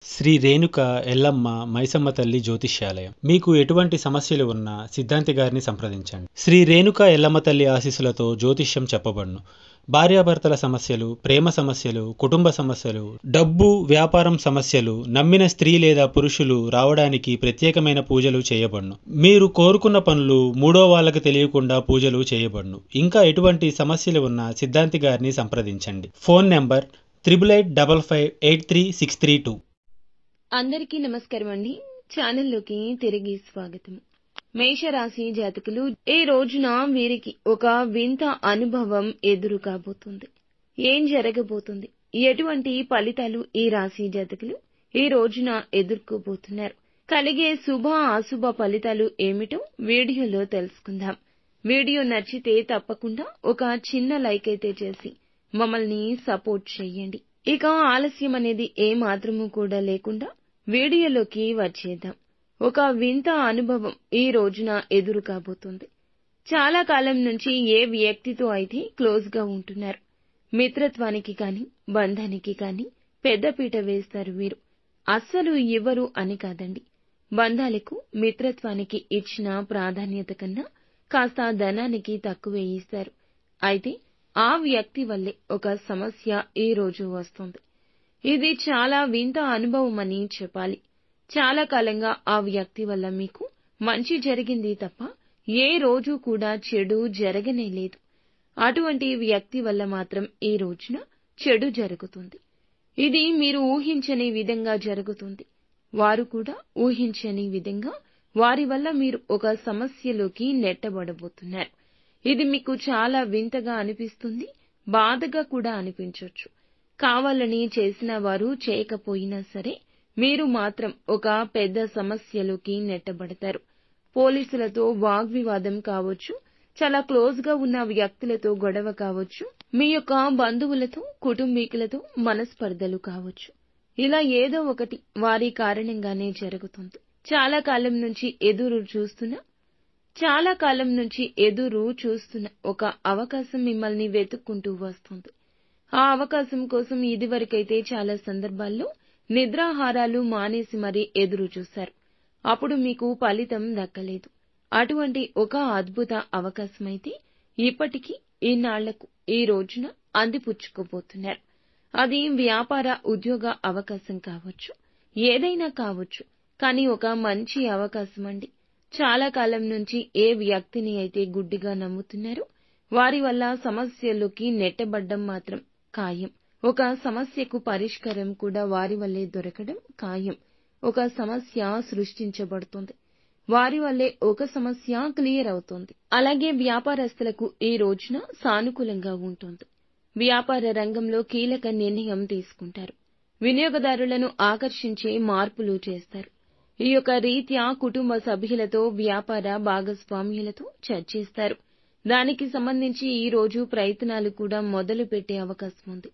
శ్రీ రేణుక ఎల్లమ్మ మైసమ్మ తల్లి జ్యోతిష్యాలయం. మీకు ఎటువంటి సమస్యలు ఉన్నా సిద్ధాంతి గారిని సంప్రదించండి. శ్రీ రేణుక ఎల్లమ్మ తల్లి ఆశీస్సులతో జ్యోతిష్యం చెప్పబడును. భార్యాభర్తల సమస్యలు, ప్రేమ సమస్యలు, కుటుంబ సమస్యలు, డబ్బు, వ్యాపారం సమస్యలు, నమ్మిన స్త్రీ లేదా పురుషులు రావడానికి ప్రత్యేకమైన పూజలు చేయబడును. మీరు కోరుకున్న పనులు మూడో వాళ్ళకి తెలియకుండా పూజలు చేయబడును. ఇంకా ఎటువంటి సమస్యలు ఉన్నా సిద్ధాంతి గారిని సంప్రదించండి. Phone number 8855583632. అందరికీ నమస్కారం అండి. ఛానల్లోకి తిరిగి స్వాగతం. మేషరాశి జాతకులు, ఈ రోజున వీరికి ఒక వింత అనుభవం ఎదురు కాబోతుంది. ఏం జరగబోతుంది, ఎటువంటి ఫలితాలు ఈ రాశి జాతకులు ఈ రోజున ఎదుర్కోబోతున్నారు, కలిగే శుభ అశుభ ఫలితాలు ఏమిటో వీడియోలో తెలుసుకుందాం. వీడియో నచ్చితే తప్పకుండా ఒక చిన్న లైక్ అయితే చేసి మమ్మల్ని సపోర్ట్ చేయండి. ఇక ఆలస్యం అనేది ఏ మాత్రము కూడా లేకుండా వీడియోలోకి వచ్చేద్దాం. ఒక వింత అనుభవం ఈ రోజున ఎదురు కాబోతుంది. చాలా కాలం నుంచి ఏ వ్యక్తితో అయితే క్లోజ్ గా ఉంటున్నారు, మిత్రత్వానికి కాని బంధానికి కాని పెద్దపీట వేస్తారు వీరు. అస్సలు ఇవ్వరు అని కాదండి, బంధాలకు మిత్రత్వానికి ఇచ్చిన ప్రాధాన్యత కన్నా కాస్త ధనానికి తక్కువే ఇస్తారు. అయితే ఆ వ్యక్తి వల్లే ఒక సమస్య ఈ రోజు వస్తుంది. ఇది చాలా వింత అనుభవం అని చెప్పాలి. చాలా కాలంగా ఆ వ్యక్తి వల్ల మీకు మంచి జరిగింది తప్ప ఏ రోజు కూడా చెడు జరగనే లేదు. అటువంటి వ్యక్తి వల్ల మాత్రం ఈ రోజున చెడు జరుగుతుంది. ఇది మీరు ఊహించని విధంగా జరుగుతుంది. వారు కూడా ఊహించని విధంగా వారి వల్ల మీరు ఒక సమస్యలోకి నెట్టబడబోతున్నారు. ఇది మీకు చాలా వింతగా అనిపిస్తుంది, బాధగా కూడా అనిపించొచ్చు. కావాలని చేసిన వారు చేయకపోయినా సరే మీరు మాత్రం ఒక పెద్ద సమస్యలోకి నెట్టబడతారు. పోలీసులతో వాగ్వివాదం కావచ్చు, చాలా క్లోజ్ గా ఉన్న వ్యక్తులతో గొడవ కావచ్చు, మీ యొక్క బంధువులతో కుటుంబీకులతో మనస్పర్ధలు కావచ్చు. ఇలా ఏదో ఒకటి వారి కారణంగానే జరుగుతుంది. చాలా కాలం నుంచి ఎదురు చూస్తున్న ఒక అవకాశం మిమ్మల్ని వెతుక్కుంటూ వస్తుంది. ఆ అవకాశం కోసం ఇదివరకైతే చాలా సందర్భాల్లో నిద్రాహారాలు మానేసి మరీ ఎదురు చూశారు. అప్పుడు మీకు ఫలితం దక్కలేదు. అటువంటి ఒక అద్భుత అవకాశమైతే ఇప్పటికీ ఇన్నాళ్లకు ఈ రోజున అందిపుచ్చుకోబోతున్నారు. అది వ్యాపార ఉద్యోగ అవకాశం కావచ్చు, ఏదైనా కావచ్చు, కానీ ఒక మంచి అవకాశం అండి. చాలా కాలం నుంచి ఏ వ్యక్తిని అయితే గుడ్డిగా నమ్ముతున్నారో వారి వల్ల సమస్యల్లోకి నెట్టబడ్డం మాత్రం ఖాయం. ఒక సమస్యకు పరిష్కారం కూడా వారి వల్లే దొరకడం ఖాయం. ఒక సమస్య సృష్టించబడుతుంది, వారి వల్లే ఒక సమస్య క్లియర్ అవుతుంది. అలాగే వ్యాపారస్తులకు ఈ రోజున సానుకూలంగా ఉంటుంది. వ్యాపార రంగంలో కీలక నిర్ణయం తీసుకుంటారు. వినియోగదారులను ఆకర్షించే మార్పులు చేస్తారు. ఈ యొక్క రీత్యా కుటుంబ సభ్యులతో, వ్యాపార భాగస్వామ్యులతో చర్చిస్తారు. దానికి సంబంధించి ఈ రోజు ప్రయత్నాలు కూడా మొదలు పెట్టే అవకాశం ఉంది.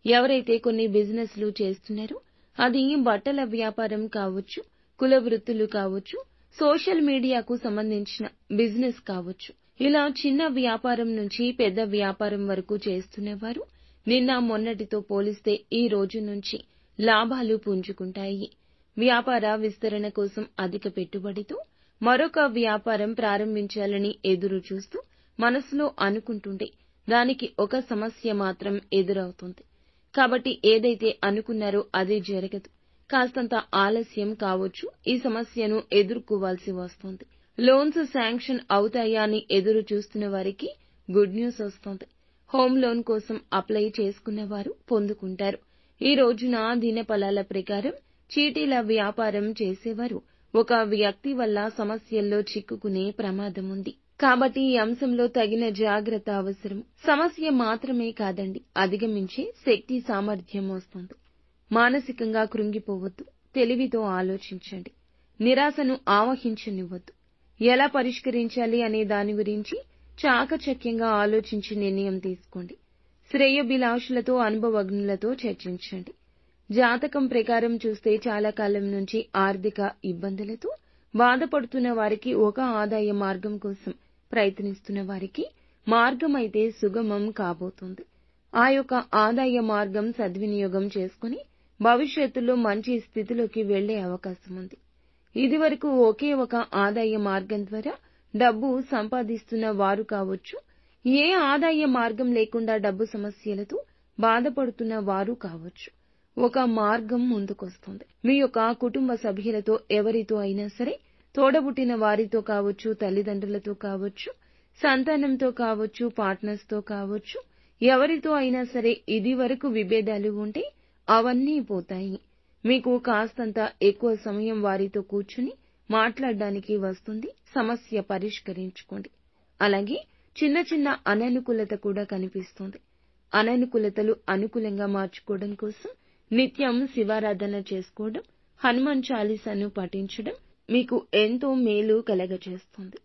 ఎవరైతే కొన్ని బిజినెస్లు చేస్తున్నారో, అది బట్టల వ్యాపారం కావచ్చు, కుల వృత్తులు కావచ్చు, సోషల్ మీడియాకు సంబంధించిన బిజినెస్ కావచ్చు, ఇలా చిన్న వ్యాపారం నుంచి పెద్ద వ్యాపారం వరకు చేస్తున్నవారు నిన్న మొన్నటితో పోలిస్తే ఈ రోజు నుంచి లాభాలు పుంజుకుంటాయి. వ్యాపార విస్తరణ కోసం అధిక పెట్టుబడితో మరొక వ్యాపారం ప్రారంభించాలని ఎదురు చూస్తూ మనసులో అనుకుంటుంటే దానికి ఒక సమస్య మాత్రం ఎదురవుతుంది. కాబట్టి ఏదైతే అనుకున్నారో అది జరగదు. కాస్తంత ఆలస్యం కావచ్చు, ఈ సమస్యను ఎదుర్కోవాల్సి వస్తుంది. లోన్స్ శాంక్షన్ అవుతాయా అని ఎదురు చూస్తున్న వారికి గుడ్ న్యూస్ వస్తుంది. హోమ్ లోన్ కోసం అప్లై చేసుకున్న వారు పొందుకుంటారు. ఈ రోజున దినఫలాల ప్రకారం చీటీల వ్యాపారం చేసేవారు ఒక వ్యక్తి వల్ల సమస్యల్లో చిక్కుకునే ప్రమాదం ఉంది. కాబట్టి ఈ అంశంలో తగిన జాగ్రత్త అవసరం. సమస్య మాత్రమే కాదండి, అధిగమించే శక్తి సామర్థ్యం వస్తుంది. మానసికంగా కృంగిపోవద్దు, తెలివితో ఆలోచించండి. నిరాశను ఆవహించనివ్వద్దు. ఎలా పరిష్కరించాలి అనే దాని గురించి చాకచక్యంగా ఆలోచించి నిర్ణయం తీసుకోండి. శ్రేయోభిలాషులతో, అనుభవజ్ఞులతో చర్చించండి. జాతకం ప్రకారం చూస్తే చాలా కాలం నుంచి ఆర్థిక ఇబ్బందులతో బాధపడుతున్న వారికి, ఒక ఆదాయ మార్గం కోసం ప్రయత్నిస్తున్న వారికి మార్గం అయితే సుగమం కాబోతోంది. ఆ యొక్క ఆదాయ మార్గం సద్వినియోగం చేసుకుని భవిష్యత్తులో మంచి స్థితిలోకి వెళ్లే అవకాశం ఉంది. ఇదివరకు ఒకే ఒక ఆదాయ మార్గం ద్వారా డబ్బు సంపాదిస్తున్న వారు కావచ్చు, ఏ ఆదాయ మార్గం లేకుండా డబ్బు సమస్యలతో బాధపడుతున్న వారు కావచ్చు. ఒక మార్గం ముందుకొస్తుంది. మీ యొక్క కుటుంబ సభ్యులతో ఎవరితో అయినా సరే, తోడబుట్టిన వారితో కావచ్చు, తల్లిదండ్రులతో కావచ్చు, సంతానంతో కావచ్చు, పార్ట్నర్స్ తో కావచ్చు, ఎవరితో అయినా సరే ఇదివరకు విభేదాలు ఉంటే అవన్నీ పోతాయి. మీకు కాస్తంత ఎక్కువ సమయం వారితో కూర్చుని మాట్లాడడానికి వస్తుంది. సమస్య పరిష్కరించుకోండి. అలాగే చిన్న చిన్న అననుకూలత కూడా కనిపిస్తుంది. అననుకూలతలు అనుకూలంగా మార్చుకోవడం కోసం నిత్యం శివారాధన చేసుకోవడం, హనుమాన్ చాలీసాను పఠించడం మీకు ఎంతో మేలు కలగజేస్తుంది.